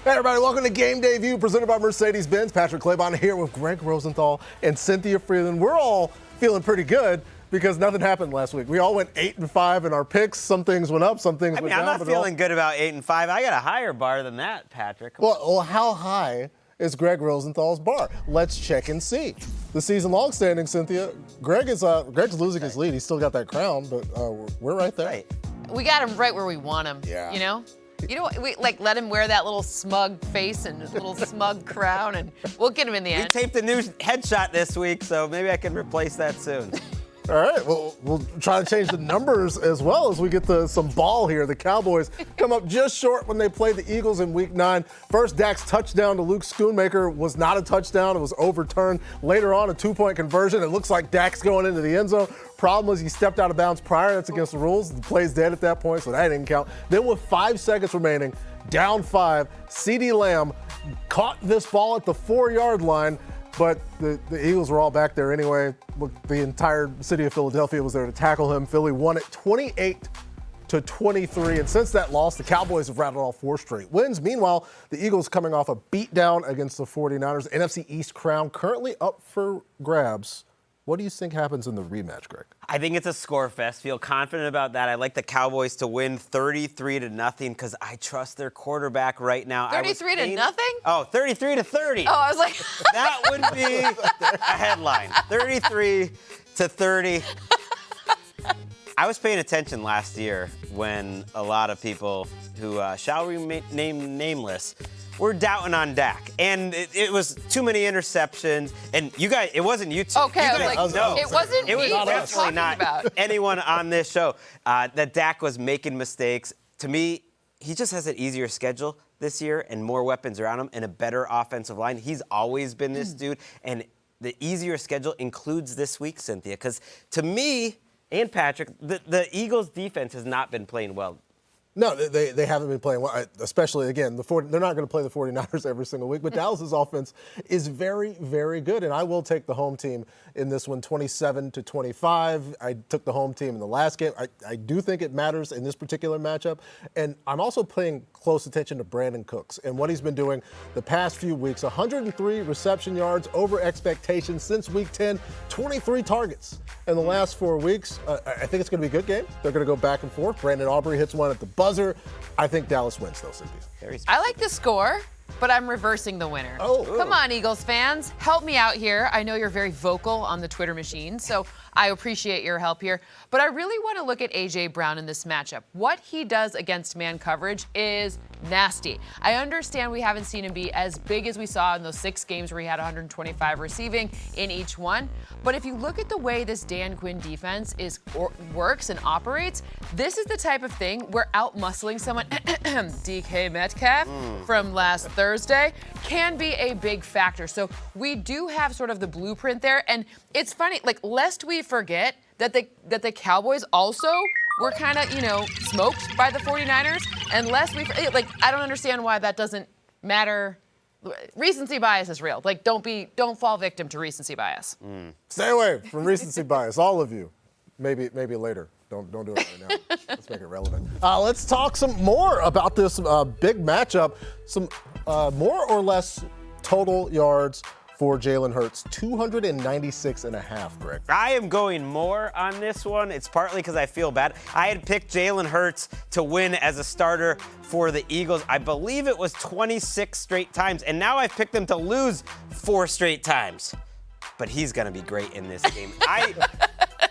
Hey everybody, welcome to Game Day View presented by Mercedes-Benz. Patrick Claybon here with Greg Rosenthal and Cynthia Freeland. We're all feeling pretty good because nothing happened last week. We all went 8-5 in our picks. Some things went up, some things went down. I'm not feeling good about 8-5. I got a higher bar than that, Patrick. Well, how high is Greg Rosenthal's bar? Let's check and see. The season long standing, Cynthia. Greg's losing his lead. He's still got that crown, but we're right there. Right. We got him right where we want him. Yeah. You know, we let him wear that little smug face and his little smug crown, and we'll get him in the We end. taped a new headshot this week, so maybe I can replace that soon. All right, well, we'll try to change the numbers as well as we get some ball here. The Cowboys come up just short when they play the Eagles in Week 9. First, Dak's touchdown to Luke Schoonmaker was not a touchdown. It was overturned. Later on, a 2-point conversion. It looks like Dak's going into the end zone. Problem was he stepped out of bounds prior. That's against the rules. The play's dead at that point, so that didn't count. Then with 5 seconds remaining, down 5, CeeDee Lamb caught this ball at the 4-yard line. But the Eagles were all back there anyway. Look, the entire city of Philadelphia was there to tackle him. Philly won it 28-23. And since that loss, the Cowboys have rattled off 4 straight wins. Meanwhile, the Eagles coming off a beatdown against the 49ers. NFC East crown currently up for grabs. What do you think happens in the rematch, Greg? I think it's a score fest. Feel confident about that. I like the Cowboys to win 33-0 because I trust their quarterback right now. 33-0? Oh, 33-30. Oh, I was like, That would be a headline. 33-30. I was paying attention last year when a lot of people who shall remain nameless were doubting on Dak. And it was too many interceptions. And you guys, it wasn't you two. okay, You I was guys like, know. it wasn't It was me. What are you definitely talking not about? anyone on this show. That Dak was making mistakes. To me, he just has an easier schedule this year and more weapons around him and a better offensive line. He's always been this dude. And the easier schedule includes this week, Cynthia, because to me and Patrick, the Eagles' defense has not been playing well. No, they haven't been playing well, especially, again, they're not going to play the 49ers every single week, but Dallas's offense is very, very good, and I will take the home team in this one, 27-25. I took the home team in the last game. I do think it matters in this particular matchup, and I'm also paying close attention to Brandon Cooks and what he's been doing the past few weeks. 103 reception yards over expectations since Week 10, 23 targets in the last 4 weeks. I think it's going to be a good game. They're going to go back and forth. Brandon Aubrey hits one at the buzzer. I think Dallas wins, though, Cynthia. I like the score, but I'm reversing the winner. Oh. Come on, Eagles fans. Help me out here. I know you're very vocal on the Twitter machine, so I appreciate your help here. But I really want to look at A.J. Brown in this matchup. What he does against man coverage is nasty. I understand we haven't seen him be as big as we saw in those 6 games where he had 125 receiving in each one. But if you look at the way this Dan Quinn defense works and operates, this is the type of thing where out-muscling someone, DK Metcalf from last Thursday, can be a big factor. So we do have sort of the blueprint there. And it's funny, like, lest we forget that the Cowboys also were kind of, smoked by the 49ers. Unless I don't understand why that doesn't matter. Recency bias is real. Like, don't fall victim to recency bias. Stay away from recency bias, all of you. Maybe later. Don't do it right now. Let's make it relevant. Let's talk some more about this big matchup. Some more or less total yards for Jalen Hurts, 296.5, Greg. I am going more on this one. It's partly because I feel bad. I had picked Jalen Hurts to win as a starter for the Eagles. I believe it was 26 straight times, and now I've picked him to lose 4 straight times. But he's going to be great in this game. I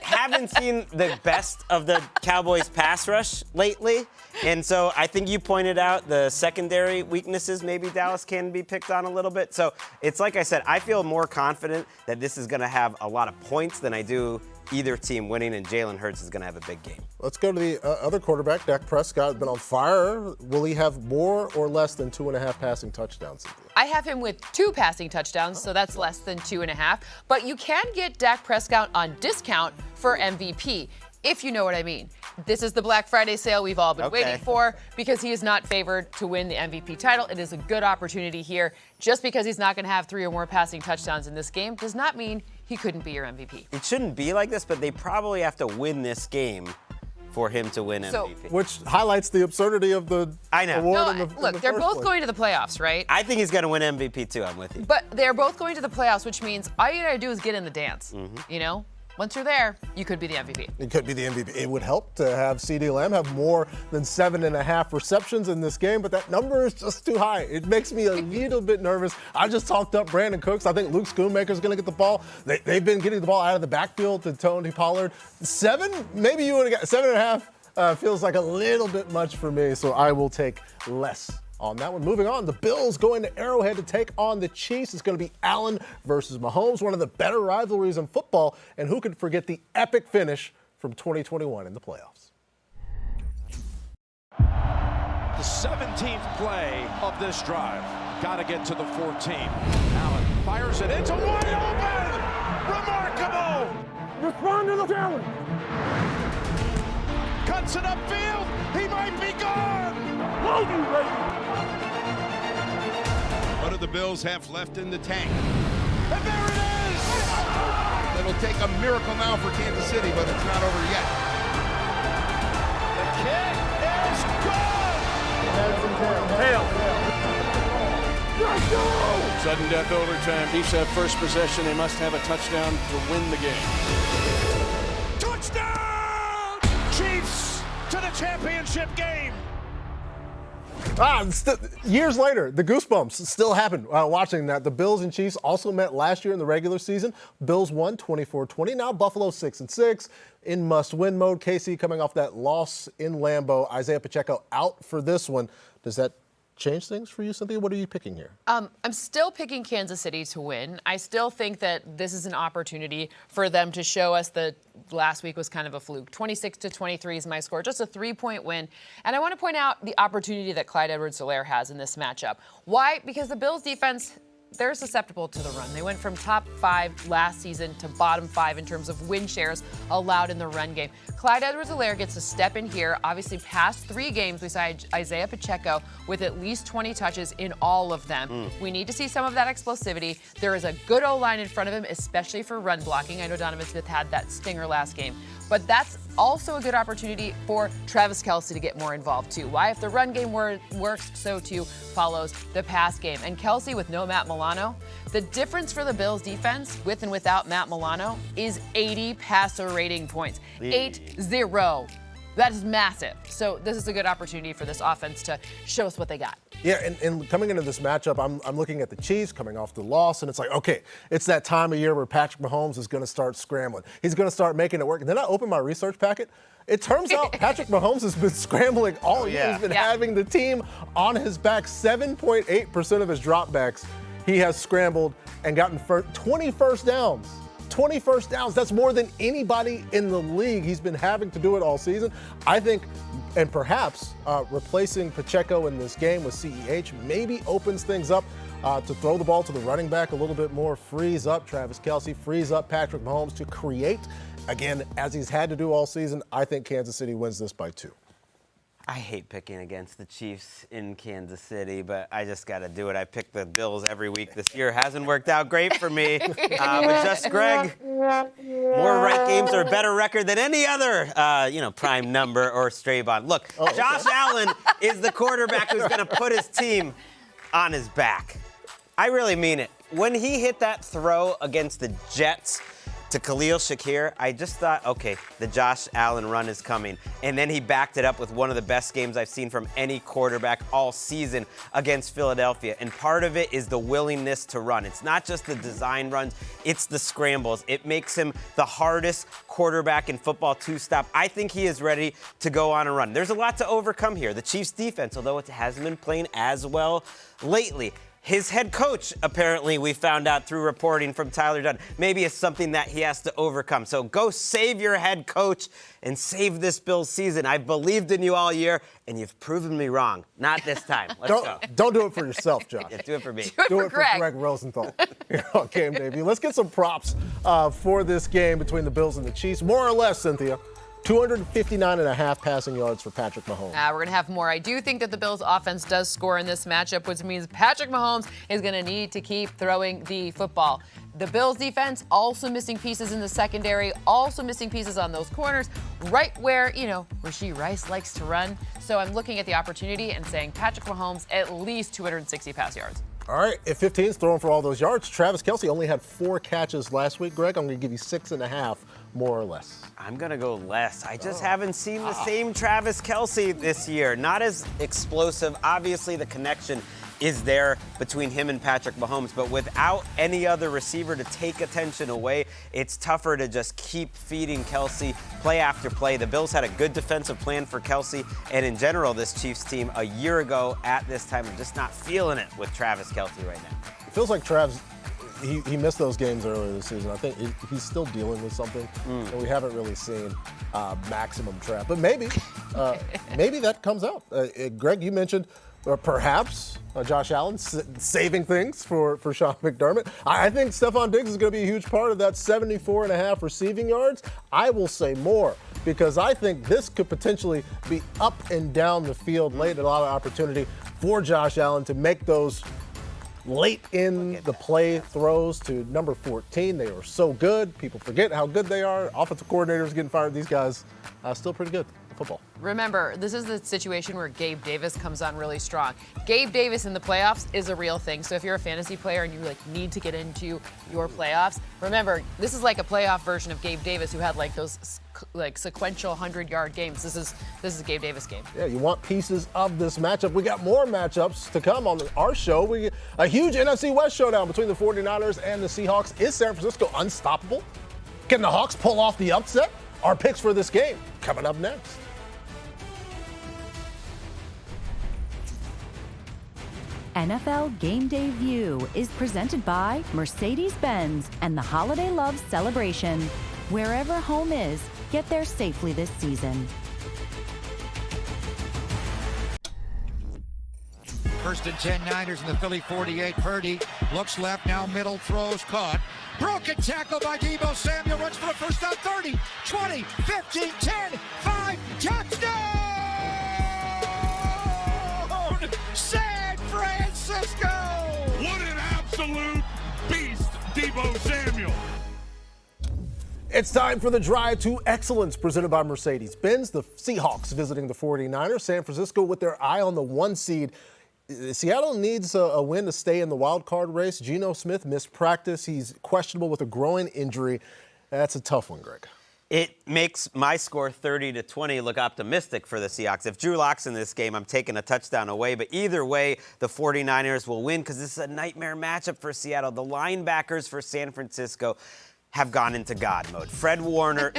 haven't seen the best of the Cowboys pass rush lately. And so I think you pointed out the secondary weaknesses. Maybe Dallas can be picked on a little bit. So it's like I said, I feel more confident that this is going to have a lot of points than I do either team winning, and Jalen Hurts is going to have a big game. Let's go to the other quarterback, Dak Prescott, has been on fire. Will he have more or less than 2.5 passing touchdowns? I have him with 2 passing touchdowns, so that's less than 2.5. But you can get Dak Prescott on discount for MVP, if you know what I mean. This is the Black Friday sale we've all been waiting for because he is not favored to win the MVP title. It is a good opportunity here. Just because he's not going to have 3 or more passing touchdowns in this game does not mean he couldn't be your MVP. It shouldn't be like this, but they probably have to win this game for him to win So- MVP. Which highlights the absurdity of the I know. award No, in the look, in the they're first both place. going to the playoffs, right? I think he's going to win MVP too. I'm with you. But they're both going to the playoffs, which means all you gotta do is get in the dance. Mm-hmm. You know, once you're there, you could be the MVP. It could be the MVP. It would help to have CeeDee Lamb have more than 7.5 receptions in this game, but that number is just too high. It makes me a little bit nervous. I just talked up Brandon Cooks. I think Luke Schoonmaker's going to get the ball. They've been getting the ball out of the backfield to Tony Pollard. 7, maybe you would have got 7.5. Feels like a little bit much for me, so I will take less on that one. Moving on, the Bills going to Arrowhead to take on the Chiefs. It's going to be Allen versus Mahomes, one of the better rivalries in football. And who could forget the epic finish from 2021 in the playoffs? The 17th play of this drive. Got to get to the 14. Allen fires it into wide open. Remarkable. Respond to the challenge. Cuts it upfield. He might be gone. What do the Bills have left in the tank? And there it is. It'll take a miracle now for Kansas City, but it's not over yet. The kick is good. Sudden death overtime. Chiefs have first possession. They must have a touchdown to win the game. Touchdown! Chiefs to the championship game. Years later, the goosebumps still happen watching that. The Bills and Chiefs also met last year in the regular season. Bills won 24-20. Now Buffalo 6-6 in must-win mode. KC coming off that loss in Lambeau. Isaiah Pacheco out for this one. Does that change things for you, Cynthia? What are you picking here? I'm still picking Kansas City to win. I still think that this is an opportunity for them to show us that last week was kind of a fluke. 26-23 is my score, just a 3-point win. And I want to point out the opportunity that Clyde Edwards-Helaire has in this matchup. Why? Because the Bills defense, they're susceptible to the run. They went from top 5 last season to bottom 5 in terms of win shares allowed in the run game. Clyde Edwards-Helaire gets to step in here. Obviously, past 3 games, we saw Isaiah Pacheco with at least 20 touches in all of them. We need to see some of that explosivity. There is a good O-line in front of him, especially for run blocking. I know Donovan Smith had that stinger last game. But that's also a good opportunity for Travis Kelce to get more involved, too. Why? If the run game works, so too follows the pass game. And Kelce with no Matt Milano, the difference for the Bills defense with and without Matt Milano is 80 passer rating points. 8-0. That is massive. So this is a good opportunity for this offense to show us what they got. Yeah, and coming into this matchup, I'm looking at the Chiefs coming off the loss, and it's like, okay, it's that time of year where Patrick Mahomes is going to start scrambling. He's going to start making it work. And then I open my research packet. It turns out Patrick Mahomes has been scrambling all year. He's been having the team on his back. 7.8% of his dropbacks, he has scrambled and gotten 20 first downs. 20 first downs. That's more than anybody in the league. He's been having to do it all season. I think, and perhaps replacing Pacheco in this game with CEH maybe opens things up to throw the ball to the running back a little bit more, frees up Travis Kelce, frees up Patrick Mahomes to create, again, as he's had to do all season. I think Kansas City wins this by 2. I hate picking against the Chiefs in Kansas City, but I just got to do it. I pick the Bills every week this year. Hasn't worked out great for me. But just Greg, more right games or a better record than any other, prime number or stray bond. Look, Josh Allen is the quarterback who's going to put his team on his back. I really mean it. When he hit that throw against the Jets to Khalil Shakir, I just thought, okay, the Josh Allen run is coming. And then he backed it up with one of the best games I've seen from any quarterback all season against Philadelphia. And part of it is the willingness to run. It's not just the design runs, it's the scrambles. It makes him the hardest quarterback in football to stop. I think he is ready to go on a run. There's a lot to overcome here. The Chiefs defense, although it hasn't been playing as well lately. His head coach, apparently, we found out through reporting from Tyler Dunn, maybe it's something that he has to overcome. So go save your head coach and save this Bills season. I've believed in you all year, and you've proven me wrong. Not this time. Let's go. Don't do it for yourself, Josh. Yeah, do it for me. Do it for Greg Rosenthal here on Game Day. Let's get some props for this game between the Bills and the Chiefs. More or less, Cynthia, 259.5 passing yards for Patrick Mahomes. We're going to have more. I do think that the Bills offense does score in this matchup, which means Patrick Mahomes is going to need to keep throwing the football. The Bills defense also missing pieces in the secondary, also missing pieces on those corners, right where, Rashee Rice likes to run. So I'm looking at the opportunity and saying Patrick Mahomes at least 260 pass yards. All right, if 15's throwing for all those yards, Travis Kelce only had 4 catches last week. Greg, I'm going to give you 6.5, more or less. I'm going to go less. I just haven't seen the same Travis Kelce this year. Not as explosive. Obviously, the connection is there between him and Patrick Mahomes, but without any other receiver to take attention away, it's tougher to just keep feeding Kelce play after play. The Bills had a good defensive plan for Kelce, and in general, this Chiefs team a year ago at this time, I'm just not feeling it with Travis Kelce right now. It feels like Travis, he missed those games earlier this season. I think he's still dealing with something, and we haven't really seen maximum Trav. But maybe that comes out. Greg, you mentioned perhaps Josh Allen saving things for Sean McDermott. I think Stephon Diggs is going to be a huge part of that 74.5 receiving yards. I will say more because I think this could potentially be up and down the field late, a lot of opportunity for Josh Allen to make those late in the play throws to number 14. They are so good. People forget how good they are. Offensive coordinators getting fired. These guys still pretty good at football. Remember, this is the situation where Gabe Davis comes on really strong. Gabe Davis in the playoffs is a real thing. So if you're a fantasy player and you need to get into your playoffs, remember, this is like a playoff version of Gabe Davis who had those sequential 100-yard games. This is a Gabe Davis game. Yeah, you want pieces of this matchup. We got more matchups to come on our show. We get a huge NFC West showdown between the 49ers and the Seahawks. Is San Francisco unstoppable? Can the Hawks pull off the upset? Our picks for this game coming up next. NFL Game Day View is presented by Mercedes-Benz and the Holiday Love Celebration. Wherever home is, get there safely this season. First and 10 Niners in the Philly 48. Purdy looks left, now middle, throws, caught. Broken tackle by Deebo Samuel, runs for the first down, 30, 20, 15, 10, 5, touchdown! San Francisco! What an absolute beast, Deebo Samuel. It's time for the Drive to Excellence presented by Mercedes-Benz. The Seahawks visiting the 49ers. San Francisco with their eye on the 1 seed. Seattle needs a win to stay in the wild card race. Geno Smith missed practice. He's questionable with a groin injury. That's a tough one, Greg. It makes my score 30-20 look optimistic for the Seahawks. If Drew Lock's in this game, I'm taking a touchdown away. But either way, the 49ers will win because this is a nightmare matchup for Seattle. The linebackers for San Francisco have gone into God mode. Fred Warner,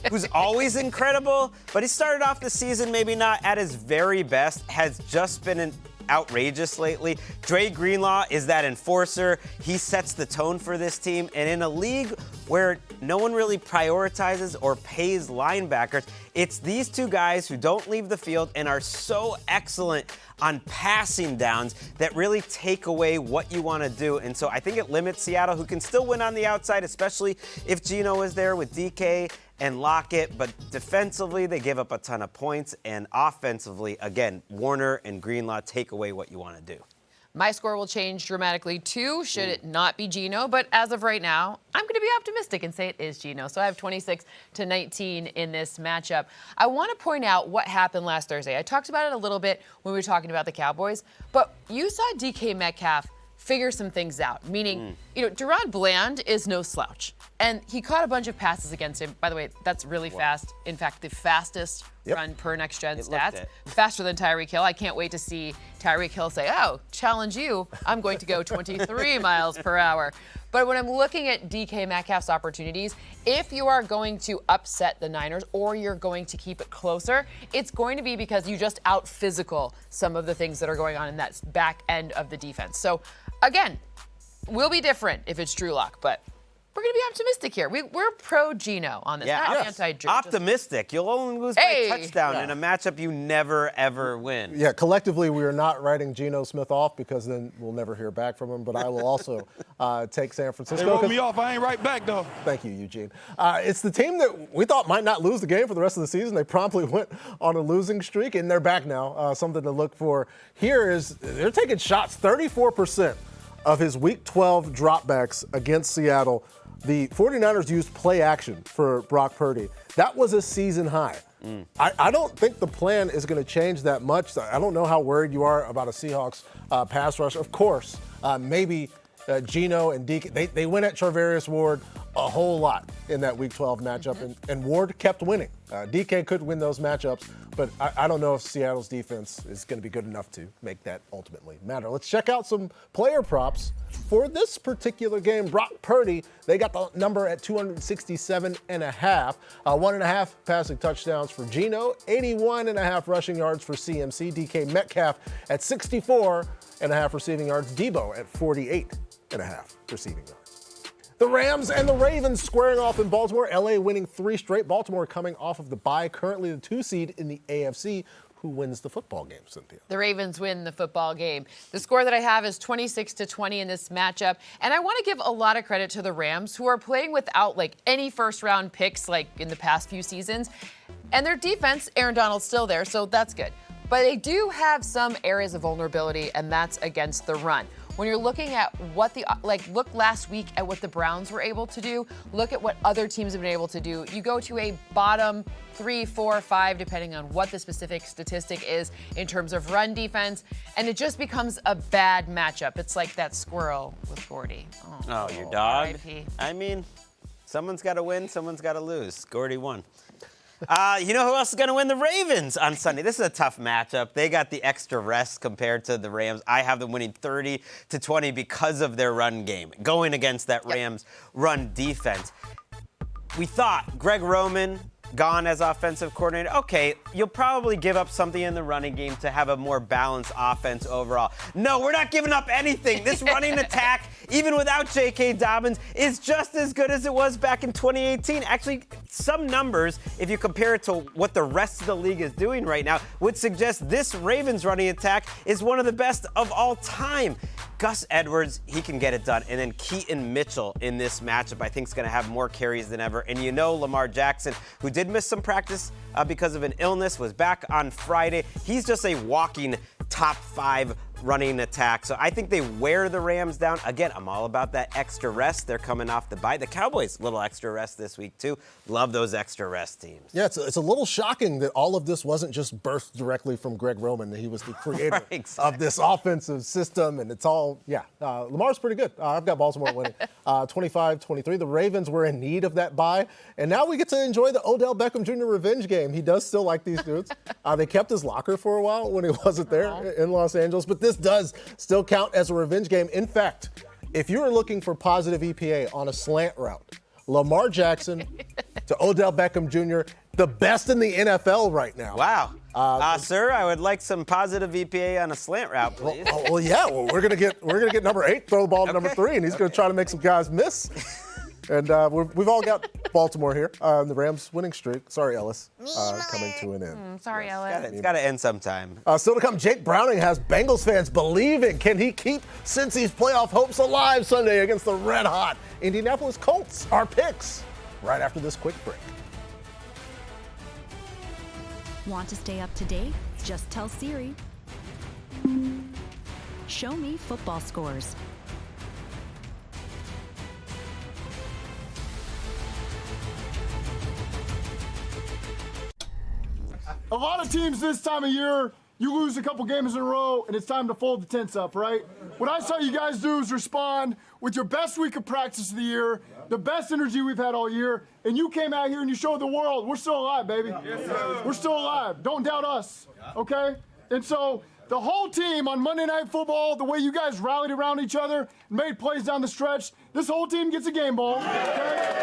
who's always incredible, but he started off the season maybe not at his very best, has just been outrageous lately. Dre Greenlaw is that enforcer. He sets the tone for this team. And in a league where no one really prioritizes or pays linebackers, it's these two guys who don't leave the field and are so excellent on passing downs that really take away what you want to do. And so I think it limits Seattle, who can still win on the outside, especially if Geno is there with DK and Lockett. But defensively, they give up a ton of points. And offensively, again, Warner and Greenlaw take away what you want to do. My score will change dramatically too, should it not be Geno. But as of right now, I'm going to be optimistic and say it is Geno. So I have 26-19 in this matchup. I want to point out what happened last Thursday. I talked about it a little bit when we were talking about the Cowboys, but you saw DK Metcalf figure some things out, meaning, Deron Bland is no slouch. And he caught a bunch of passes against him. By the way, that's really fast. In fact, the fastest run per next-gen stats. Faster than Tyreek Hill. I can't wait to see Tyreek Hill say, challenge you. I'm going to go 23 miles per hour. But when I'm looking at DK Metcalf's opportunities, if you are going to upset the Niners or you're going to keep it closer, it's going to be because you just out-physical some of the things that are going on in that back end of the defense. So, again, will be different if it's Drew Lock, but we're going to be optimistic here. We're pro Geno on this, not anti-Drew. Optimistic. You'll only lose by a touchdown in a matchup you never, ever win. Yeah, collectively, we are not writing Geno Smith off because then we'll never hear back from him. But I will also take San Francisco. They wrote me off. I ain't right back, though. Thank you, Eugene. It's the team that we thought might not lose the game for the rest of the season. They promptly went on a losing streak, and they're back now. Something to look for here is they're taking shots. 34% of his Week 12 dropbacks against Seattle, the 49ers used play action for Brock Purdy. That was a season high. I don't think the plan is going to change that much. I don't know how worried you are about a Seahawks pass rush. Of course, maybe Geno and DK, they went at Charvarius Ward a whole lot in that Week 12 matchup, and Ward kept winning. DK could win those matchups, but I don't know if Seattle's defense is going to be good enough to make that ultimately matter. Let's check out some player props for this particular game. Brock Purdy, they got the number at 267.5. 1.5 passing touchdowns for Geno, 81.5 rushing yards for CMC. DK Metcalf at 64.5 receiving yards. Debo at 48.5 receiving yards. The Rams and the Ravens squaring off in Baltimore. LA winning 3 straight. Baltimore coming off of the bye, currently the 2 seed in the AFC. Who wins the football game, Cynthia? The Ravens win the football game. The score that I have is 26-20 in this matchup. And I want to give a lot of credit to the Rams, who are playing without any first-round picks in the past few seasons. And their defense, Aaron Donald's still there, so that's good. But they do have some areas of vulnerability, and that's against the run. When you're looking at what look last week at what the Browns were able to do, look at what other teams have been able to do. You go to a bottom 3, 4, 5, depending on what the specific statistic is in terms of run defense, and it just becomes a bad matchup. It's like that squirrel with Gordy. Oh, your dog? RIP. I mean, someone's got to win, someone's got to lose. Gordy won. You know who else is going to win? The Ravens on Sunday. This is a tough matchup. They got the extra rest compared to the Rams. I have them winning 30-20 because of their run game, going against that Rams run defense. We thought Greg Roman gone as offensive coordinator. Okay, you'll probably give up something in the running game to have a more balanced offense overall. No, we're not giving up anything. This running attack, even without J.K. Dobbins, is just as good as it was back in 2018. Actually, some numbers, if you compare it to what the rest of the league is doing right now, would suggest this Ravens running attack is one of the best of all time. Gus Edwards, he can get it done. And then Keaton Mitchell in this matchup, I think, is going to have more carries than ever. And you know Lamar Jackson, who did miss some practice because of an illness, was back on Friday. He's just a walking top 5 running attack. So I think they wear the Rams down. Again, I'm all about that extra rest. They're coming off the bye. The Cowboys, little extra rest this week, too. Love those extra rest teams. Yeah, it's a little shocking that all of this wasn't just birthed directly from Greg Roman. He was the creator of this offensive system, and it's all, Lamar's pretty good. I've got Baltimore winning 25-23. The Ravens were in need of that bye, and now we get to enjoy the Odell Beckham Jr. revenge game. He does still like these dudes. They kept his locker for a while when he wasn't there in Los Angeles, but this does still count as a revenge game. In fact, if you were looking for positive EPA on a slant route, Lamar Jackson to Odell Beckham Jr., the best in the NFL right now. Wow. Sir, I would like some positive EPA on a slant route, please. Well, we're gonna get number 8 throw the ball to number 3, and he's gonna try to make some guys miss. And we've all got Baltimore here. The Rams winning streak. Sorry, Ellis. Coming to an end. Sorry, Ellis. It's got to end sometime. Still to come, Jake Browning has Bengals fans believing. Can he keep Cincy's playoff hopes alive Sunday against the red-hot Indianapolis Colts? Our picks right after this quick break. Want to stay up to date? Just tell Siri. Show me football scores. A lot of teams this time of year, you lose a couple games in a row, and it's time to fold the tents up, right? What I saw you guys do is respond with your best week of practice of the year, the best energy we've had all year, and you came out here and you showed the world we're still alive, baby. Yes, we're still alive. Don't doubt us, okay? And so the whole team on Monday Night Football, the way you guys rallied around each other, made plays down the stretch, this whole team gets a game ball, okay?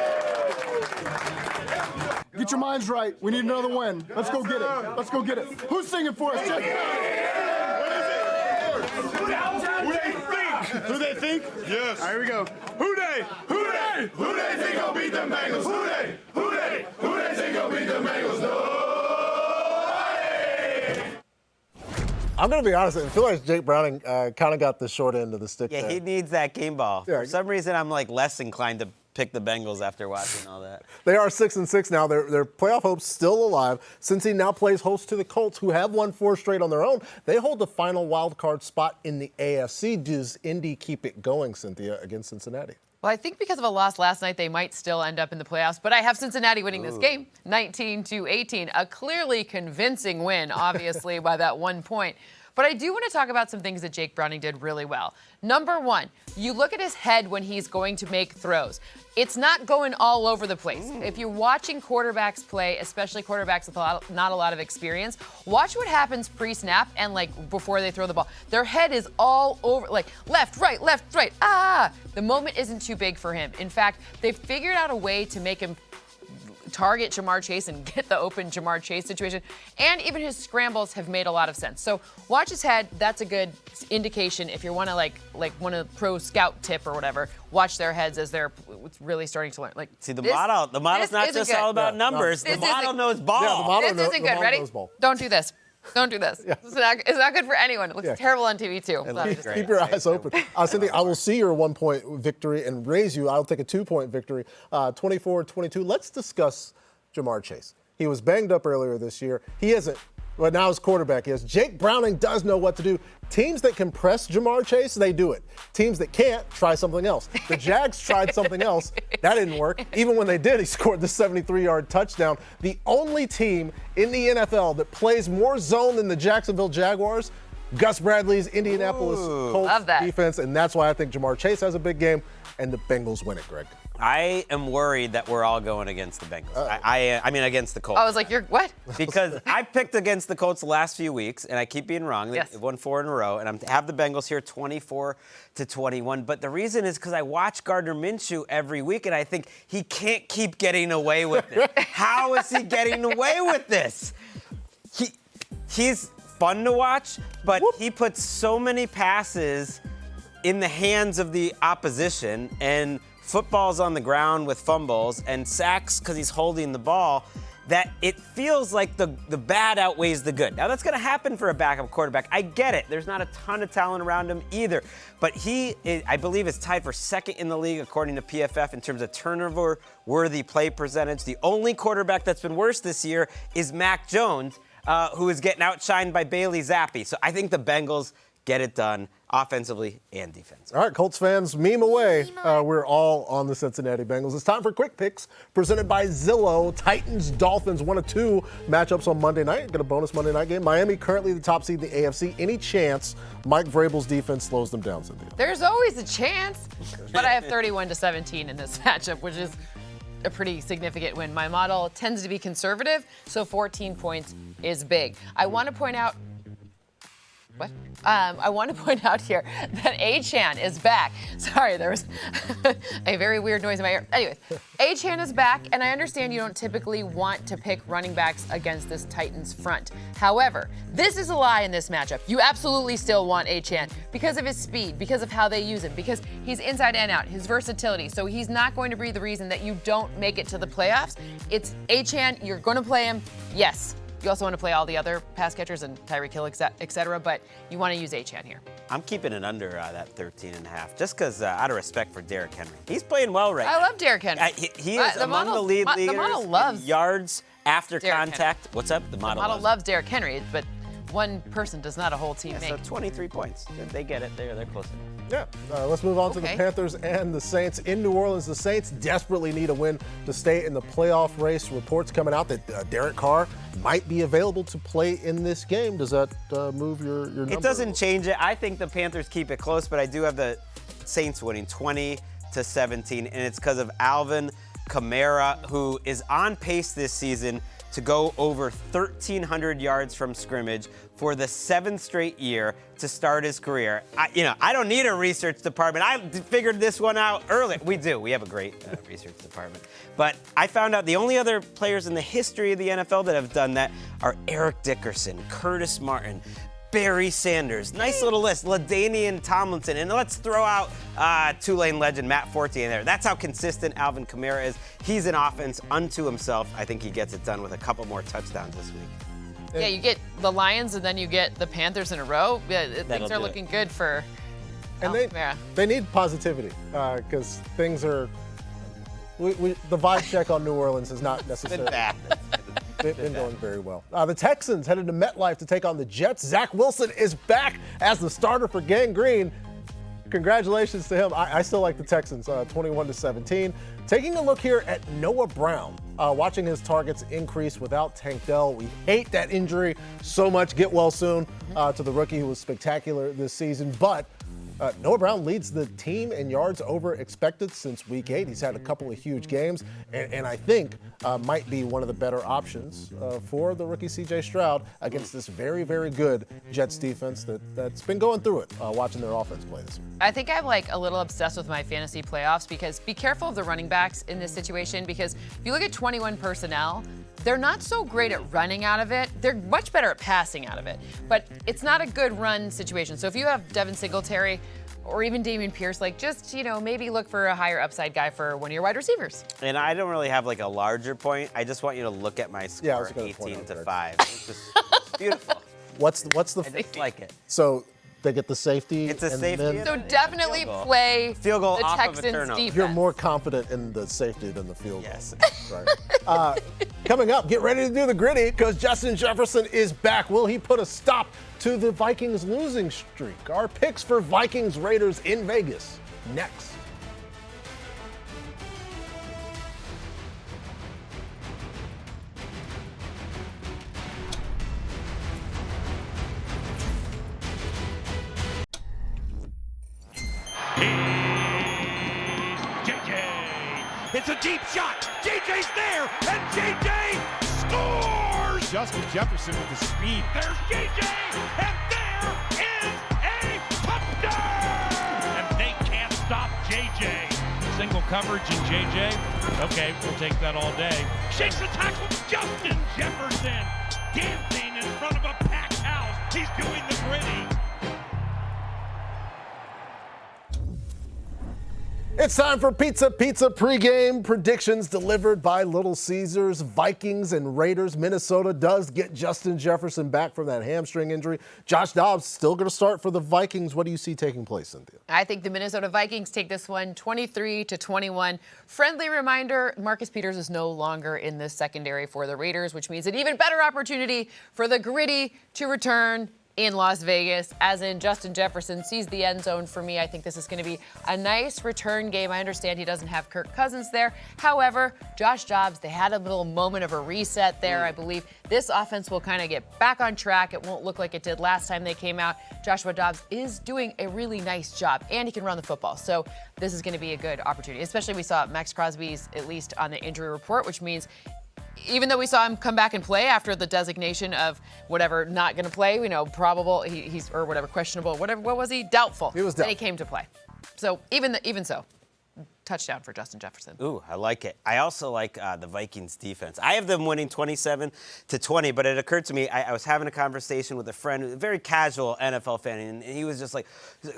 Get your minds right. We need another win. Let's go get it. Let's go get it. Who's singing for us? Check it out. Who they think? Yes. All right, here we go. Who they think will beat them Bengals? Who they think will beat them Bengals? I'm going to be honest. I feel like Jake Browning kind of got the short end of the stick Yeah, there. he needs that game ball. Yeah. For some reason, I'm like less inclined to pick the Bengals after watching all that. They are 6-6 now. Their playoff hopes still alive. Since he now plays host to the Colts, who have won 4 straight on their own, they hold the final wild card spot in the AFC. Does Indy keep it going, Cynthia, against Cincinnati? Well, I think because of a loss last night, they might still end up in the playoffs. But I have Cincinnati winning this game, 19-18. A clearly convincing win, obviously, by that 1 point. But I do want to talk about some things that Jake Browning did really well. Number one, you look at his head when he's going to make throws. It's not going all over the place. If you're watching quarterbacks play, especially quarterbacks with not a lot of experience, watch what happens pre-snap and like before they throw the ball. Their head is all over, like left, right, the moment isn't too big for him. In fact, they've figured out a way to make him target Jamar Chase and get the open Jamar Chase situation. And even his scrambles have made a lot of sense. So watch his head. That's a good indication if you want to like want a pro scout tip or whatever. Watch their heads as they're really starting to learn. Like, see, the model's not just all about numbers. The model knows ball. Yeah, the model this isn't good. Ready? Don't do this. Don't do this. Yeah. It's not good for anyone. It looks terrible on TV, too. Keep your eyes open. Cynthia, I will see your 1-point victory and raise you. I'll take a 2-point victory, 24-22. Let's discuss Jamar Chase. He was banged up earlier this year. He isn't. But now his quarterback is. Jake Browning does know what to do. Teams that can press Jamar Chase, they do it. Teams that can't, try something else. The Jags tried something else. That didn't work. Even when they did, he scored the 73-yard touchdown. The only team in the NFL that plays more zone than the Jacksonville Jaguars, Gus Bradley's Indianapolis Colts defense, and that's why I think Jamar Chase has a big game, and the Bengals win it, Greg. I am worried that we're all going against the Bengals. I mean, against the Colts. I was like, you're what? Because I picked against the Colts the last few weeks, and I keep being wrong. They've won 4 in a row, and I have the Bengals here 24-21. But the reason is because I watch Gardner Minshew every week, and I think he can't keep getting away with it. How is he getting away with this? He's fun to watch, but he puts so many passes in the hands of the opposition, and footballs on the ground with fumbles and sacks because he's holding the ball, that it feels like the bad outweighs the good. Now, that's going to happen for a backup quarterback. I get it. There's not a ton of talent around him either. But he, I believe, is tied for second in the league, according to PFF, in terms of turnover-worthy play percentage. The only quarterback that's been worse this year is Mac Jones, who is getting outshined by Bailey Zappi. So I think the Bengals get it done offensively and defensively. All right, Colts fans, meme away. We're all on the Cincinnati Bengals. It's time for Quick Picks, presented by Zillow. Titans, Dolphins, 1 of 2 matchups on Monday night. Get a bonus Monday night game. Miami currently the top seed in the AFC. Any chance Mike Vrabel's defense slows them down, Cynthia? There's always a chance, but I have 31-17 in this matchup, which is a pretty significant win. My model tends to be conservative, so 14 points is big. I want to point out I want to point out here that A-Chan is back. Sorry, there was a very weird noise in my ear. Anyways, A-Chan is back, and I understand you don't typically want to pick running backs against this Titans front. However, this is a lie in this matchup. You absolutely still want A-Chan because of his speed, because of how they use him, because he's inside and out, his versatility. So he's not going to be the reason that you don't make it to the playoffs. It's A-Chan, you're going to play him, yes. You also want to play all the other pass catchers and Tyreek Hill, et cetera, but you want to use A-Chan here. I'm keeping it under that 13.5, just because out of respect for Derrick Henry. He's playing well right now. I love Derrick Henry. He is among the lead leaders the model loves in yards after Derrick contact. Henry. What's up? The model loves Derrick Henry, but one person does not a whole team make. So 23 points. They get it. They're close enough. Yeah, let's move on to the Panthers and the Saints. In New Orleans, the Saints desperately need a win to stay in the playoff race. Reports coming out that Derek Carr might be available to play in this game. Does that move your number? It doesn't change it. I think the Panthers keep it close, but I do have the Saints winning 20-17, and it's because of Alvin Kamara, who is on pace this season to go over 1,300 yards from scrimmage for the 7th straight year to start his career. I don't need a research department. I figured this one out early. We do. We have a great research department. But I found out the only other players in the history of the NFL that have done that are Eric Dickerson, Curtis Martin, Barry Sanders. Nice little list. LaDainian Tomlinson. And let's throw out Tulane legend Matt Forte in there. That's how consistent Alvin Kamara is. He's an offense unto himself. I think he gets it done with a couple more touchdowns this week. Yeah, you get the Lions and then you get the Panthers in a row. Yeah, things are looking good for Alvin Kamara. They need positivity because things are. The vibe check on New Orleans is not necessarily bad. been going very well. The Texans headed to MetLife to take on the Jets. Zach Wilson is back as the starter for Gang Green. Congratulations to him. I still like the Texans, 21-17. Taking a look here at Noah Brown, watching his targets increase without Tank Dell. We hate that injury so much. Get well soon to the rookie who was spectacular this season. But Noah Brown leads the team in yards over expected since week 8. He's had a couple of huge games, and I think might be one of the better options for the rookie C.J. Stroud against this very, very good Jets defense that's been going through it, watching their offense play this week. I think I'm like a little obsessed with my fantasy playoffs because be careful of the running backs in this situation because if you look at 21 personnel, they're not so great at running out of it. They're much better at passing out of it. But it's not a good run situation. So if you have Devin Singletary or even Dameon Pierce, like just, maybe look for a higher upside guy for one of your wide receivers. And I don't really have like a larger point. I just want you to look at my score, 18-5. It's just beautiful. What's the? I just like it. So they get the safety. It's a safety. So definitely play field goal the off of a Texans turnover. defense. You're more confident in the safety than the field goal. Yes. Right. Coming up, get ready to do the gritty because Justin Jefferson is back. Will he put a stop to the Vikings losing streak? Our picks for Vikings Raiders in Vegas next. It's a deep shot. JJ's there, and JJ scores! Justin Jefferson with the speed. There's JJ, and there is a touchdown! And they can't stop JJ. Single coverage in JJ. Okay, we'll take that all day. Shakes the tackle, Justin Jefferson dancing in front of a packed house. He's doing the gritty. It's time for Pizza Pregame Predictions delivered by Little Caesars. Vikings and Raiders. Minnesota does get Justin Jefferson back from that hamstring injury. Josh Dobbs still going to start for the Vikings. What do you see taking place, Cynthia? I think the Minnesota Vikings take this one 23-21. Friendly reminder, Marcus Peters is no longer in the secondary for the Raiders, which means an even better opportunity for the gritty to return in Las Vegas, as in Justin Jefferson sees the end zone for me. I think this is going to be a nice return game. I understand he doesn't have Kirk Cousins there. However, Josh Dobbs, they had a little moment of a reset there. I believe this offense will kind of get back on track. It won't look like it did last time they came out. Joshua Dobbs is doing a really nice job, and he can run the football. So this is going to be a good opportunity, especially we saw Max Crosby's at least on the injury report, which means even though we saw him come back and play after the designation of whatever, not going to play, probable, he's or whatever, questionable, whatever, what was he? Doubtful. He was doubtful. Then he came to play. So even so, touchdown for Justin Jefferson. Ooh, I like it. I also like the Vikings defense. I have them winning 27-20, but it occurred to me, I was having a conversation with a friend, a very casual NFL fan, and he was just like,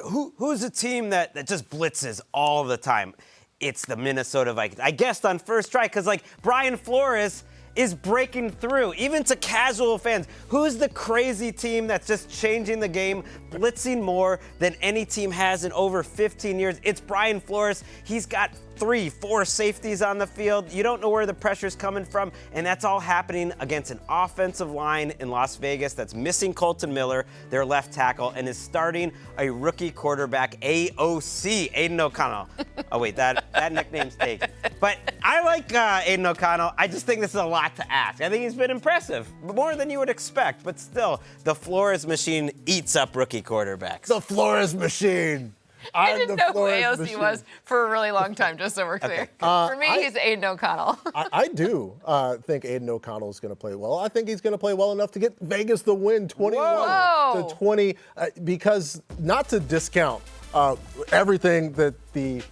who's a team that just blitzes all the time? It's the Minnesota Vikings. I guessed on first try because, Brian Flores is breaking through, even to casual fans. Who's the crazy team that's just changing the game, blitzing more than any team has in over 15 years? It's Brian Flores. He's got 3-4 safeties on the field. You don't know where the pressure's coming from, and that's all happening against an offensive line in Las Vegas that's missing Colton Miller, their left tackle, and is starting a rookie quarterback, AOC, Aiden O'Connell. Oh, wait, that nickname's taken. But I like Aiden O'Connell. I just think this is a lot to ask. I think he's been impressive, more than you would expect, but still, the Flores machine eats up rookie quarterbacks. The Flores machine. I didn't know who AOC was for a really long time, just so we're clear. For me, he's Aiden O'Connell. I do think Aiden O'Connell is going to play well. I think he's going to play well enough to get Vegas the win 21-20, because not to discount everything that the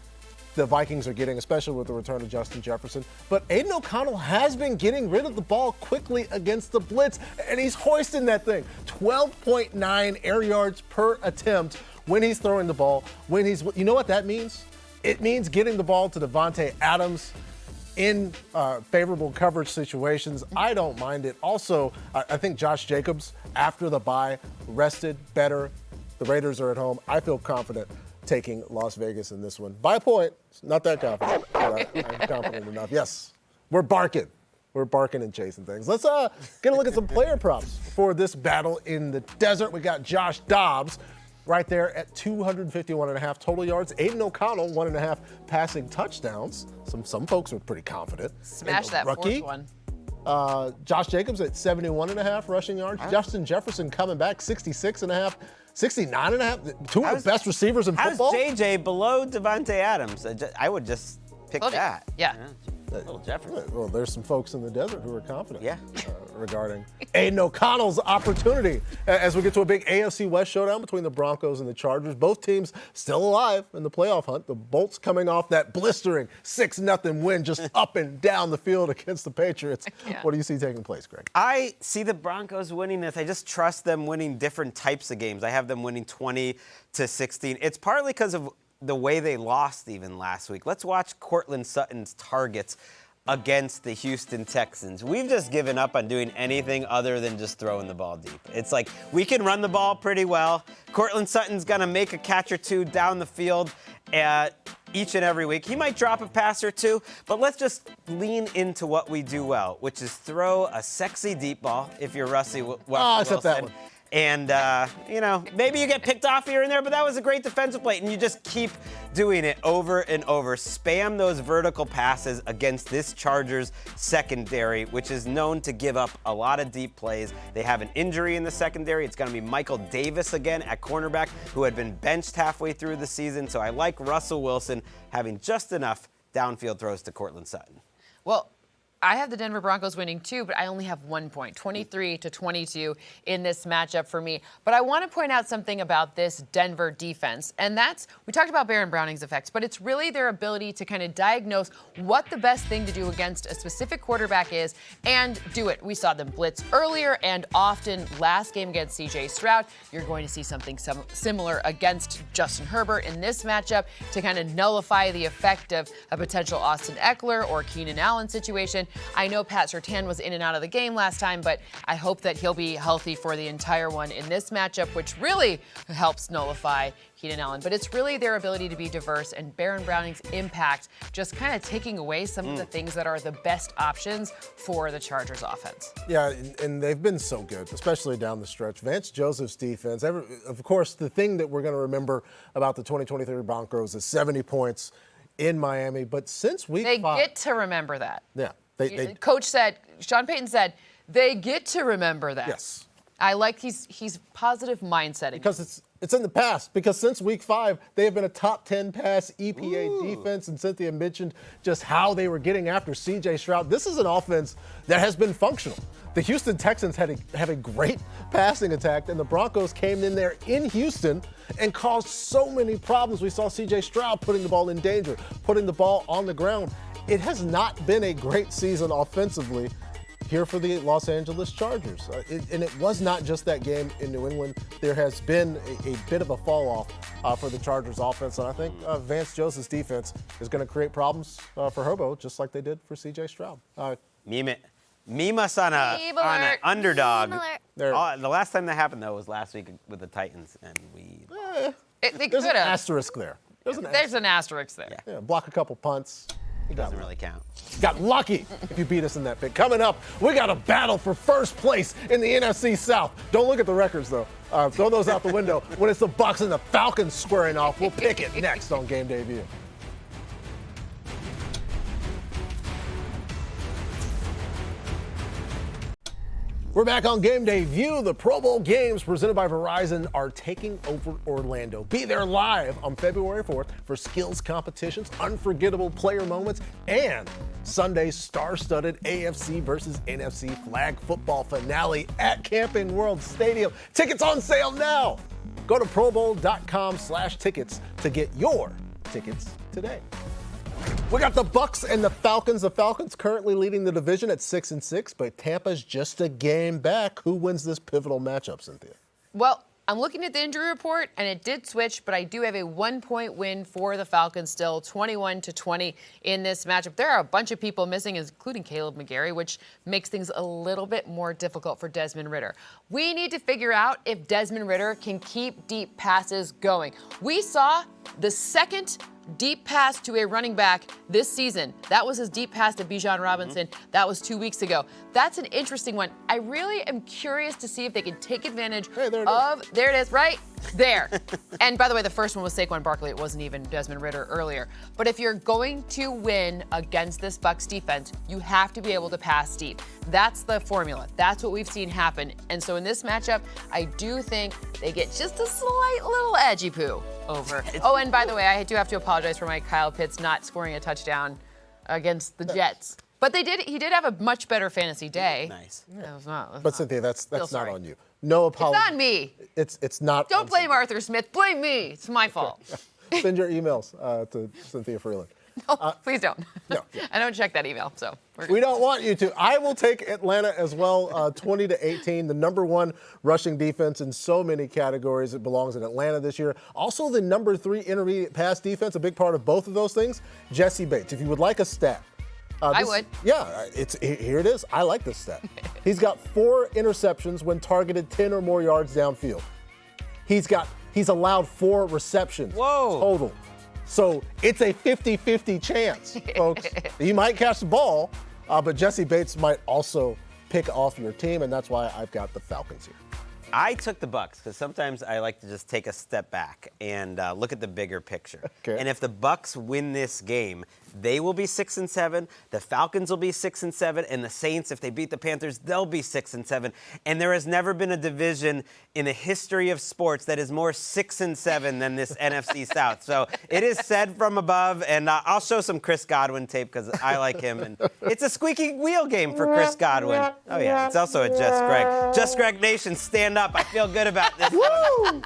Vikings are getting, especially with the return of Justin Jefferson. But Aiden O'Connell has been getting rid of the ball quickly against the blitz, and he's hoisting that thing. 12.9 air yards per attempt when he's throwing the ball. You know what that means? It means getting the ball to Davante Adams in favorable coverage situations. I don't mind it. Also, I think Josh Jacobs, after the bye, rested better. The Raiders are at home. I feel confident taking Las Vegas in this one. By a point, not that confident, but I'm confident enough. Yes, we're barking. We're barking and chasing things. Let's get a look at some player props for this battle in the desert. We got Josh Dobbs right there at 251.5 total yards. Aiden O'Connell, 1.5 passing touchdowns. Some folks are pretty confident. Smash that rookie. fourth one. Josh Jacobs at 71.5 rushing yards. Justin Jefferson coming back, 66.5. 69.5. Two of the best receivers in football. How's JJ below Davante Adams? I would just pick that. Yeah. Little Jefferson. Well, there's some folks in the desert who are confident regarding Aiden O'Connell's opportunity as we get to a big AFC West showdown between the Broncos and the Chargers. Both teams still alive in the playoff hunt. The Bolts coming off that blistering 6-0 win just up and down the field against the Patriots. What do you see taking place, Greg? I see the Broncos winning this. I just trust them winning different types of games. I have them winning 20-16. It's partly because of the way they lost even last week. Let's watch Courtland Sutton's targets against the Houston Texans. We've just given up on doing anything other than just throwing the ball deep. It's like we can run the ball pretty well. Courtland Sutton's going to make a catch or two down the field each and every week. He might drop a pass or two, but let's just lean into what we do well, which is throw a sexy deep ball if you're Russell Wilson. Except that one. And, maybe you get picked off here and there, but that was a great defensive play. And you just keep doing it over and over. Spam those vertical passes against this Chargers secondary, which is known to give up a lot of deep plays. They have an injury in the secondary. It's going to be Michael Davis again at cornerback, who had been benched halfway through the season. So I like Russell Wilson having just enough downfield throws to Courtland Sutton. Well, I have the Denver Broncos winning too, but I only have 1 point, 23-22 in this matchup for me. But I want to point out something about this Denver defense, and that's, we talked about Baron Browning's effects, but it's really their ability to kind of diagnose what the best thing to do against a specific quarterback is and do it. We saw them blitz earlier and often last game against CJ Stroud. You're going to see something similar against Justin Herbert in this matchup to kind of nullify the effect of a potential Austin Eckler or Keenan Allen situation. I know Pat Surtain was in and out of the game last time, but I hope that he'll be healthy for the entire one in this matchup, which really helps nullify Keenan Allen. But it's really their ability to be diverse and Baron Browning's impact just kind of taking away some of the things that are the best options for the Chargers offense. Yeah, and they've been so good, especially down the stretch. Vance Joseph's defense, of course, the thing that we're going to remember about the 2023 Broncos is 70 points in Miami. But since week 5... They get to remember that. Yeah. Coach said, Sean Payton said, they get to remember that. Yes. I like he's positive mindset. Because it's in the past. Because since week 5, they have been a top 10 pass EPA defense. And Cynthia mentioned just how they were getting after CJ Stroud. This is an offense that has been functional. The Houston Texans have a great passing attack, and the Broncos came in there in Houston and caused so many problems. We saw CJ Stroud putting the ball in danger, putting the ball on the ground. It has not been a great season offensively here for the Los Angeles Chargers. And it was not just that game in New England. There has been a bit of a fall off for the Chargers offense. And I think Vance Joseph's defense is going to create problems for Herbo, just like they did for CJ Stroud. Meme us on an underdog. The last time that happened, though, was last week with the Titans. And there's an asterisk there. There's an asterisk there. Yeah, block a couple punts. It doesn't really count. Got lucky if you beat us in that pick. Coming up, we got a battle for first place in the NFC South. Don't look at the records, though. Throw those out the window. When it's the Bucs and the Falcons squaring off, we'll pick it next on Game Day View. We're back on Game Day View. The Pro Bowl games presented by Verizon are taking over Orlando. Be there live on February 4th for skills competitions, unforgettable player moments, and Sunday's star-studded AFC versus NFC flag football finale at Camping World Stadium. Tickets on sale now. Go to probowl.com/tickets to get your tickets today. We got the Bucs and the Falcons. The Falcons currently leading the division at 6-6, but Tampa's just a game back. Who wins this pivotal matchup, Cynthia? Well, I'm looking at the injury report, and it did switch, but I do have a 1-point win for the Falcons still, 21-20 in this matchup. There are a bunch of people missing, including Caleb McGarry, which makes things a little bit more difficult for Desmond Ridder. We need to figure out if Desmond Ridder can keep deep passes going. We saw the second deep pass to a running back this season. That was his deep pass to Bijan Robinson. That was 2 weeks ago. That's an interesting one. I really am curious to see if they can take advantage there it is, right there. And by the way, the first one was Saquon Barkley. It wasn't even Desmond Ridder earlier. But if you're going to win against this Bucs defense, you have to be able to pass deep. That's the formula. That's what we've seen happen. And so in this matchup, I do think they get just a slight little edgy poo over. Oh, and by the way, I do have to apologize for my Kyle Pitts not scoring a touchdown against the Jets. But he did have a much better fantasy day. Nice. But Cynthia, that's not on you. No apology. It's on me. It's not. Don't blame Arthur Smith. Blame me. It's my fault. Send your emails to Cynthia Freeland. No, please don't. No. I don't check that email, so. We don't want you to. I will take Atlanta as well, 20-18. The number one rushing defense in so many categories. It belongs in Atlanta this year. Also, the number 3 intermediate pass defense, a big part of both of those things. Jesse Bates. If you would like a stat. I would. Yeah, here it is. I like this stat. He's got 4 interceptions when targeted 10 or more yards downfield. He's allowed 4 receptions total. So it's a 50-50 chance, folks. You might catch the ball, but Jesse Bates might also pick off your team, and that's why I've got the Falcons here. I took the Bucs because sometimes I like to just take a step back and look at the bigger picture. Okay. And if the Bucs win this game, they will be 6-7. The Falcons will be 6-7, and the Saints, if they beat the Panthers, they'll be 6-7. And there has never been a division in the history of sports that is more 6-7 than this NFC South. So it is said from above, and I'll show some Chris Godwin tape because I like him. And it's a squeaky wheel game for Chris Godwin. Oh yeah, it's also a Just Greg. Just Greg Nation, stand up. I feel good about this. Woo!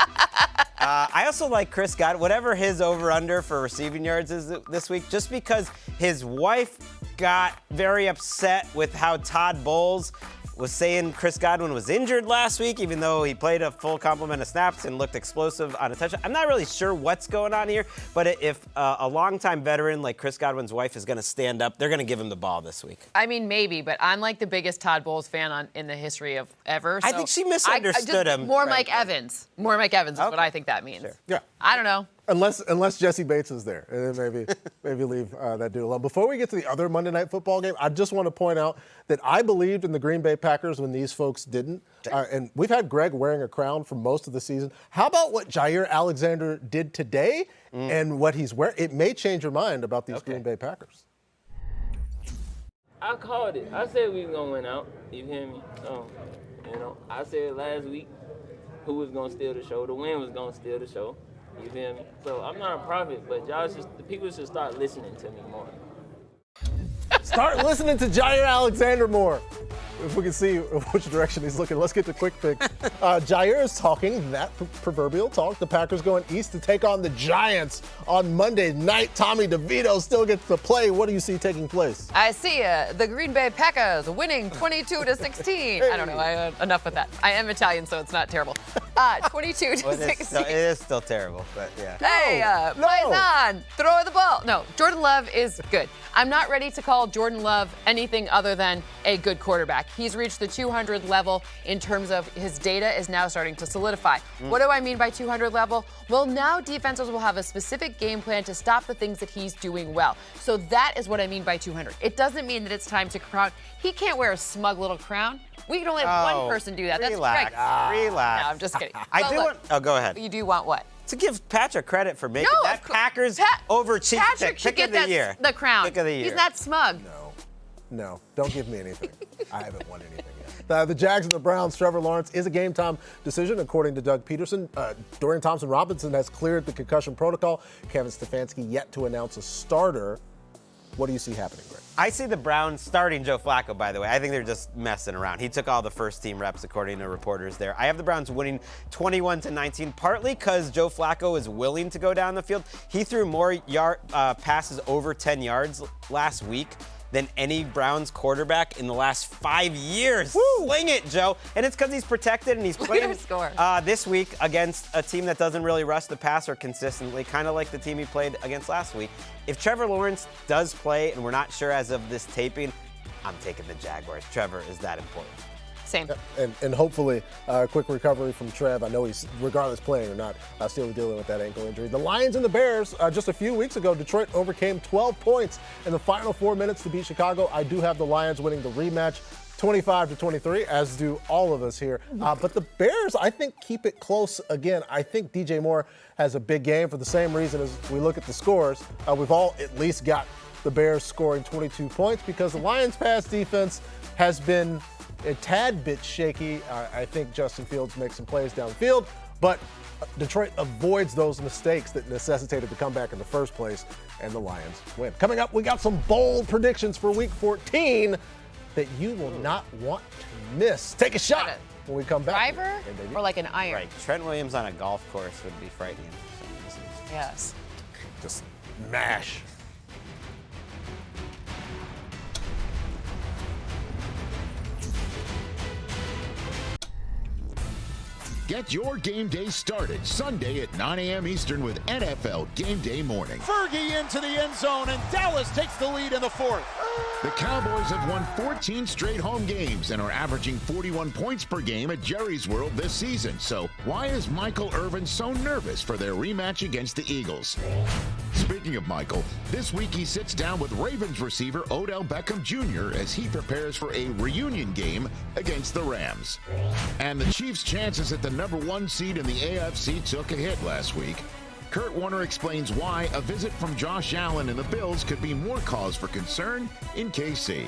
I also like Chris Godwin, whatever his over-under for receiving yards is this week, just because his wife got very upset with how Todd Bowles was saying Chris Godwin was injured last week, even though he played a full complement of snaps and looked explosive on a touchdown. I'm not really sure what's going on here, but if a longtime veteran like Chris Godwin's wife is going to stand up, they're going to give him the ball this week. I mean, maybe, but I'm like the biggest Todd Bowles fan in the history of ever. I think she misunderstood him. More Mike Evans. More Mike Evans is what I think that means. Sure. Yeah. I don't know. Unless Jesse Bates is there, and then maybe leave that dude alone. Before we get to the other Monday Night Football game, I just want to point out that I believed in the Green Bay Packers when these folks didn't. And we've had Greg wearing a crown for most of the season. How about what Jair Alexander did today and what he's wearing? It may change your mind about these Green Bay Packers. I called it. I said we was gonna win out. You hear me? I said last week who was gonna steal the show. The win was gonna steal the show. You feel me? So I'm not a prophet, but the people should start listening to me more. Start listening to Jair Alexander more. If we can see which direction he's looking. Let's get to quick picks. Jair is talking that proverbial talk. The Packers going east to take on the Giants on Monday night. Tommy DeVito still gets to play. What do you see taking place? I see the Green Bay Packers winning 22-16. I don't know. Enough with that. I am Italian, so it's not terrible. 22-16. It is still terrible, but yeah. Hey, Paisan, throw the ball. No, Jordan Love is good. I'm not ready to call Jordan Love anything other than a good quarterback. He's reached the 200 level in terms of his data is now starting to solidify. What do I mean by 200 level? Well, now defenses will have a specific game plan to stop the things that he's doing well. So that is what I mean by 200. It doesn't mean that it's time to crown. He can't wear a smug little crown. We can only have one person do that. That's relax. Relax. No, I'm just kidding. Go ahead. You do want what? To give Patrick credit for making that Packers over Chiefs pick of the year. The crown. Pick of the year. He's not smug. No, don't give me anything. I haven't won anything yet. The Jags and the Browns, Trevor Lawrence is a game-time decision, according to Doug Peterson. Dorian Thompson-Robinson has cleared the concussion protocol. Kevin Stefanski yet to announce a starter. What do you see happening, Greg? I see the Browns starting Joe Flacco, by the way. I think they're just messing around. He took all the first-team reps, according to reporters there. I have the Browns winning 21-19, partly because Joe Flacco is willing to go down the field. He threw more passes over 10 yards last week than any Browns quarterback in the last 5 years. Woo! Sling it, Joe. And it's because he's protected and he's playing this week against a team that doesn't really rush the passer consistently, kind of like the team he played against last week. If Trevor Lawrence does play, and we're not sure as of this taping, I'm taking the Jaguars. Trevor is that important. Same. And hopefully a quick recovery from Trev. I know he's, regardless playing or not, still dealing with that ankle injury. The Lions and the Bears, just a few weeks ago, Detroit overcame 12 points in the final 4 minutes to beat Chicago. I do have the Lions winning the rematch 25-23, as do all of us here. But the Bears, I think, keep it close again. I think DJ Moore has a big game for the same reason as we look at the scores. We've all at least got the Bears scoring 22 points because the Lions' pass defense has been a tad bit shaky. I think Justin Fields makes some plays downfield, but Detroit avoids those mistakes that necessitated the comeback in the first place, and the Lions win. Coming up, we got some bold predictions for Week 14 that you will not want to miss. Take a shot when we come back. Driver or like an iron? Right. Trent Williams on a golf course would be frightening. Yes. Just mash. Get your game day started Sunday at 9 a.m. Eastern with NFL Game Day Morning. Fergie into the end zone, and Dallas takes the lead in the fourth. The Cowboys have won 14 straight home games and are averaging 41 points per game at Jerry's World this season. So why is Michael Irvin so nervous for their rematch against the Eagles? Speaking of Michael, this week he sits down with Ravens receiver Odell Beckham Jr. as he prepares for a reunion game against the Rams. And the Chiefs' chances at the #1 seed in the AFC took a hit last week. Kurt Warner explains why a visit from Josh Allen and the Bills could be more cause for concern in KC.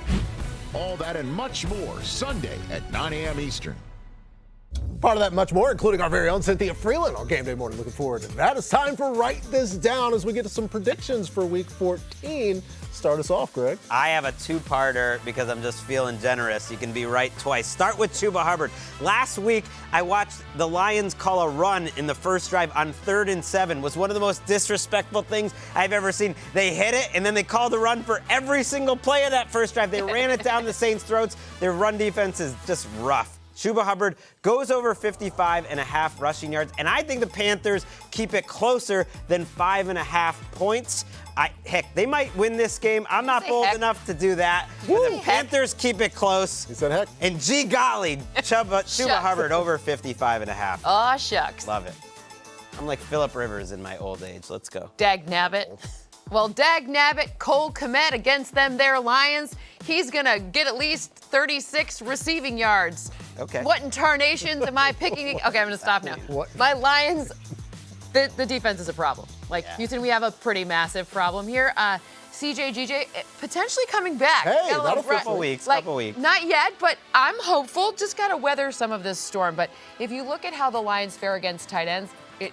All that and much more Sunday at 9 a.m. Eastern. Part of that much more, including our very own Cynthia Freeland on Game Day Morning. Looking forward to that. It's time for Write This Down as we get to some predictions for Week 14. Start us off, Greg. I have a two-parter because I'm just feeling generous. You can be right twice. Start with Chuba Hubbard. Last week, I watched the Lions call a run in the first drive on 3rd and 7. Was one of the most disrespectful things I've ever seen. They hit it, and then they called the run for every single play of that first drive. They ran it down the Saints' throats. Their run defense is just rough. Chuba Hubbard goes over 55.5 rushing yards, and I think the Panthers keep it closer than 5.5 points. Heck, they might win this game. I'm not bold enough to do that. But the Panthers keep it close. He said heck. And gee golly, Chuba Hubbard over 55.5. Aw, shucks. Love it. I'm like Phillip Rivers in my old age. Let's go. Dag nabbit. Well, dag nabbit, Cole Kmet against them there Lions. He's going to get at least 36 receiving yards. Okay. What in tarnations am I picking? Okay, I'm going to stop now. What? My Lions, the defense is a problem. Like, Houston, we have a pretty massive problem here. CJ, potentially coming back. Hey, got that'll fit couple weeks. Not yet, but I'm hopeful. Just got to weather some of this storm. But if you look at how the Lions fare against tight ends, it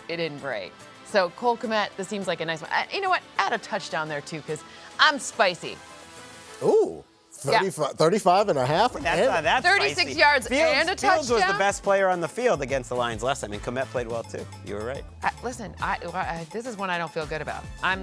isn't great. So Cole Kmet, this seems like a nice one. You know what? Add a touchdown there, too, because I'm spicy. Ooh. 35 and a half. That's 36 spicy. yards and a touchdown. Fields was the best player on the field against the Lions last time, and Kmet played well too. You were right. Listen, this is one I don't feel good about. I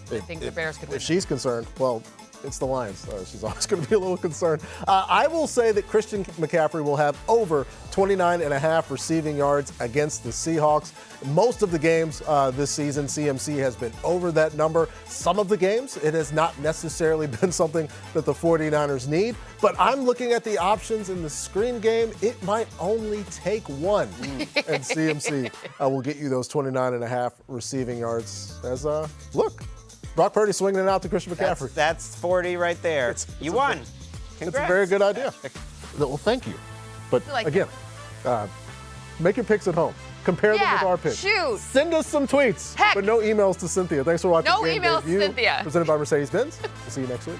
think the Bears could win. If she's concerned, well, it's the Lions. She's always going to be a little concerned. I will say that Christian McCaffrey will have over 29.5 receiving yards against the Seahawks. Most of the games this season, CMC has been over that number. Some of the games, it has not necessarily been something that the 49ers need. But I'm looking at the options in the screen game. It might only take one. And CMC will get you those 29.5 receiving yards as, look, Brock Purdy swinging it out to Christian McCaffrey. That's 40 right there. You won. Congrats. It's a very good idea. Well, thank you. But again, make your picks at home. Compare them with our picks. Shoot. Send us some tweets. Heck. But no emails to Cynthia. Thanks for watching. No emails to Cynthia. Presented by Mercedes-Benz. We'll see you next week.